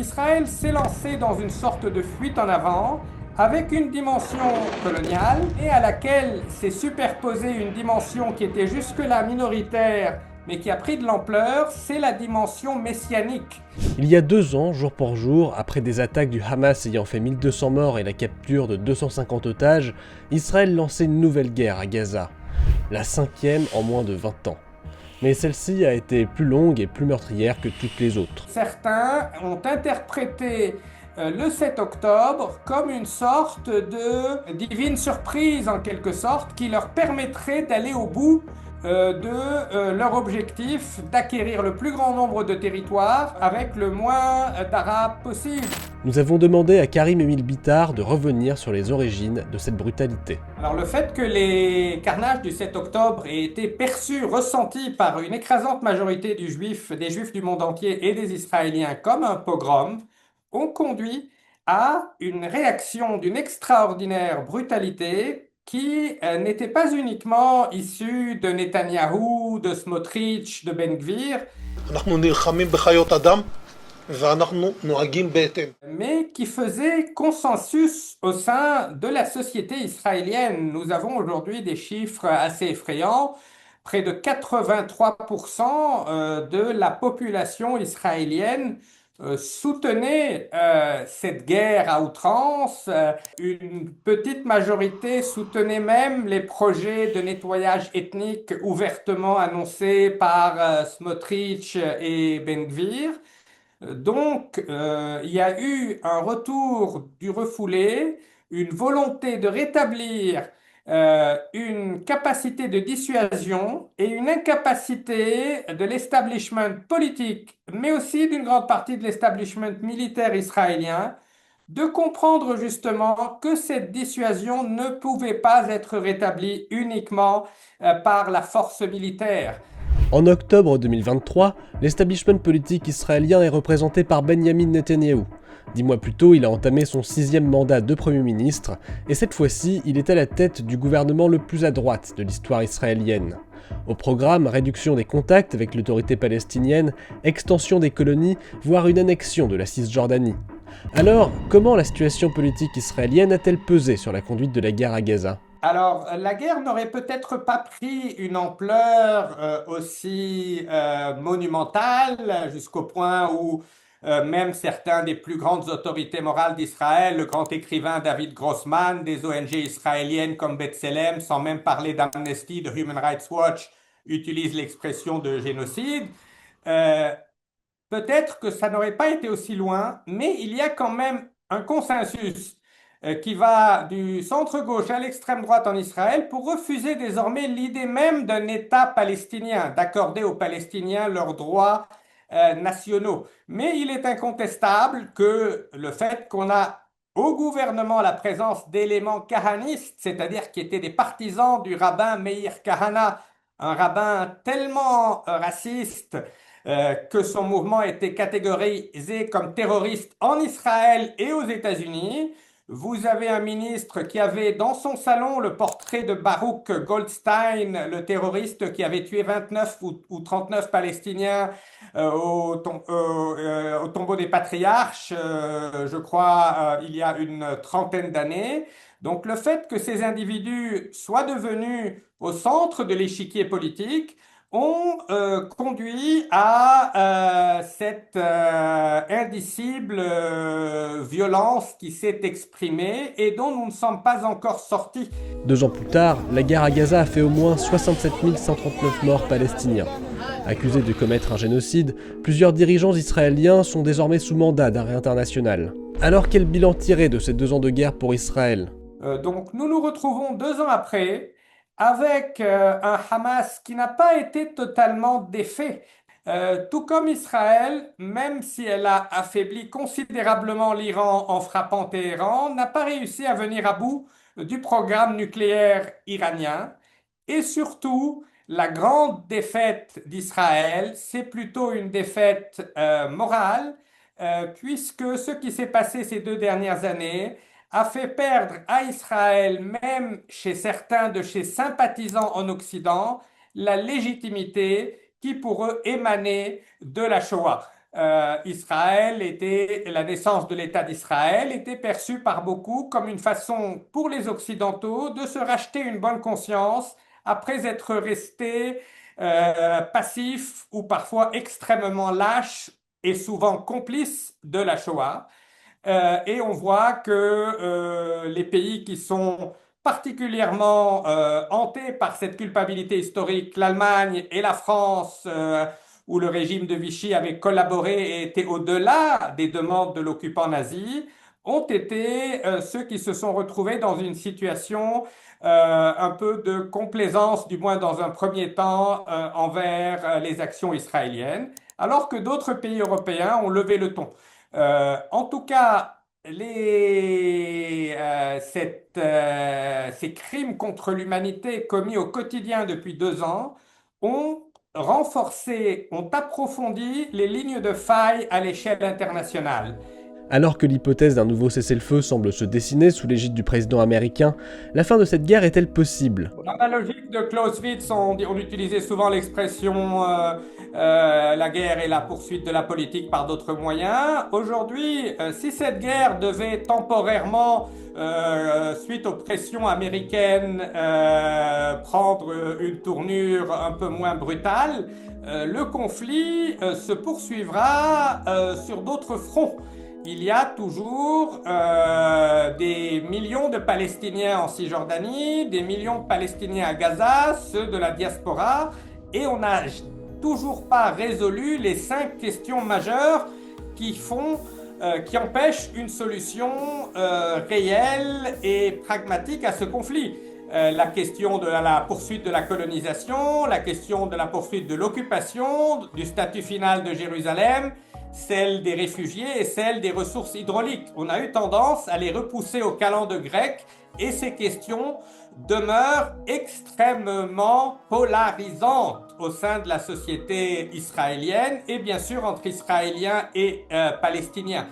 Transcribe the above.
Israël s'est lancé dans une sorte de fuite en avant avec une dimension coloniale et à laquelle s'est superposée une dimension qui était jusque-là minoritaire mais qui a pris de l'ampleur, c'est la dimension messianique. Il y a 2 ans, jour pour jour, après des attaques du Hamas ayant fait 1200 morts et la capture de 250 otages, Israël lançait une nouvelle guerre à Gaza, la 5e en moins de 20 ans. Mais celle-ci a été plus longue et plus meurtrière que toutes les autres. Certains ont interprété le 7 octobre comme une sorte de divine surprise en quelque sorte qui leur permettrait d'aller au bout de leur objectif d'acquérir le plus grand nombre de territoires avec le moins d'Arabes possible. Nous avons demandé à Karim Emile Bittard de revenir sur les origines de cette brutalité. Alors le fait que les carnages du 7 octobre aient été perçus, ressentis par une écrasante majorité des Juifs du monde entier et des Israéliens comme un pogrom, ont conduit à une réaction d'une extraordinaire brutalité qui n'était pas uniquement issue de Netanyahou, de Smotrich, de Ben Gvir, mais qui faisait consensus au sein de la société israélienne. Nous avons aujourd'hui des chiffres assez effrayants. Près de 83% de la population israélienne soutenait cette guerre à outrance. Une petite majorité soutenait même les projets de nettoyage ethnique ouvertement annoncés par Smotrich et Ben Gvir. Donc, il y a eu un retour du refoulé, une volonté de rétablir une capacité de dissuasion et une incapacité de l'establishment politique, mais aussi d'une grande partie de l'establishment militaire israélien, de comprendre justement que cette dissuasion ne pouvait pas être rétablie uniquement par la force militaire. En octobre 2023, l'establishment politique israélien est représenté par Benjamin Netanyahou. 10 mois plus tôt, il a entamé son 6e mandat de Premier ministre, et cette fois-ci, il est à la tête du gouvernement le plus à droite de l'histoire israélienne. Au programme, réduction des contacts avec l'autorité palestinienne, extension des colonies, voire une annexion de la Cisjordanie. Alors, comment la situation politique israélienne a-t-elle pesé sur la conduite de la guerre à Gaza ? Alors, la guerre n'aurait peut-être pas pris une ampleur aussi monumentale jusqu'au point où même certains des plus grandes autorités morales d'Israël, le grand écrivain David Grossman, des ONG israéliennes comme B'Tselem, sans même parler d'Amnesty, de Human Rights Watch, utilisent l'expression de génocide. Euh, Peut-être que ça n'aurait pas été aussi loin, mais il y a quand même un consensus qui va du centre-gauche à l'extrême droite en Israël pour refuser désormais l'idée même d'un État palestinien, d'accorder aux Palestiniens leurs droits nationaux. Mais il est incontestable que le fait qu'on a au gouvernement la présence d'éléments kahanistes, c'est-à-dire qui étaient des partisans du rabbin Meir Kahana, un rabbin tellement raciste que son mouvement a été catégorisé comme terroriste en Israël et aux États-Unis. Vous avez un ministre qui avait dans son salon le portrait de Baruch Goldstein, le terroriste qui avait tué 29 ou 39 Palestiniens au tombeau des patriarches, je crois, il y a une trentaine d'années. Donc le fait que ces individus soient devenus au centre de l'échiquier politique ont conduit à cette indicible violence qui s'est exprimée et dont nous ne sommes pas encore sortis. 2 ans plus tard, la guerre à Gaza a fait au moins 67 139 morts palestiniens. Accusés de commettre un génocide, plusieurs dirigeants israéliens sont désormais sous mandat d'arrêt international. Alors quel bilan tirer de ces 2 ans de guerre pour Israël ? Donc nous nous retrouvons 2 ans après avec un Hamas qui n'a pas été totalement défait. Tout comme Israël, même si elle a affaibli considérablement l'Iran en frappant Téhéran, n'a pas réussi à venir à bout du programme nucléaire iranien. Et surtout, la grande défaite d'Israël, c'est plutôt une défaite morale, puisque ce qui s'est passé ces 2 dernières années a fait perdre à Israël, même chez certains de ses sympathisants en Occident, la légitimité qui pour eux émanait de la Shoah. la naissance de l'État d'Israël était perçue par beaucoup comme une façon pour les Occidentaux de se racheter une bonne conscience après être restés passifs ou parfois extrêmement lâches et souvent complices de la Shoah. Et on voit que les pays qui sont particulièrement hantés par cette culpabilité historique, l'Allemagne et la France, où le régime de Vichy avait collaboré et était au-delà des demandes de l'occupant nazi, ont été ceux qui se sont retrouvés dans une situation un peu de complaisance, du moins dans un premier temps, envers les actions israéliennes, alors que d'autres pays européens ont levé le ton. En tout cas, ces crimes contre l'humanité commis au quotidien depuis 2 ans ont renforcé, ont approfondi les lignes de faille à l'échelle internationale. Alors que l'hypothèse d'un nouveau cessez-le-feu semble se dessiner sous l'égide du président américain, la fin de cette guerre est-elle possible? Dans la logique de Clausewitz, on utilisait souvent l'expression la guerre est la poursuite de la politique par d'autres moyens. Aujourd'hui, si cette guerre devait temporairement, suite aux pressions américaines, prendre une tournure un peu moins brutale, le conflit se poursuivra sur d'autres fronts. Il y a toujours des millions de Palestiniens en Cisjordanie, des millions de Palestiniens à Gaza, ceux de la diaspora, et on n'a toujours pas résolu les 5 questions majeures qui empêchent une solution réelle et pragmatique à ce conflit. La question de la poursuite de la colonisation, la question de la poursuite de l'occupation, du statut final de Jérusalem, celle des réfugiés et celle des ressources hydrauliques. On a eu tendance à les repousser au calendes grec et ces questions demeurent extrêmement polarisantes au sein de la société israélienne et bien sûr entre Israéliens et Palestiniens.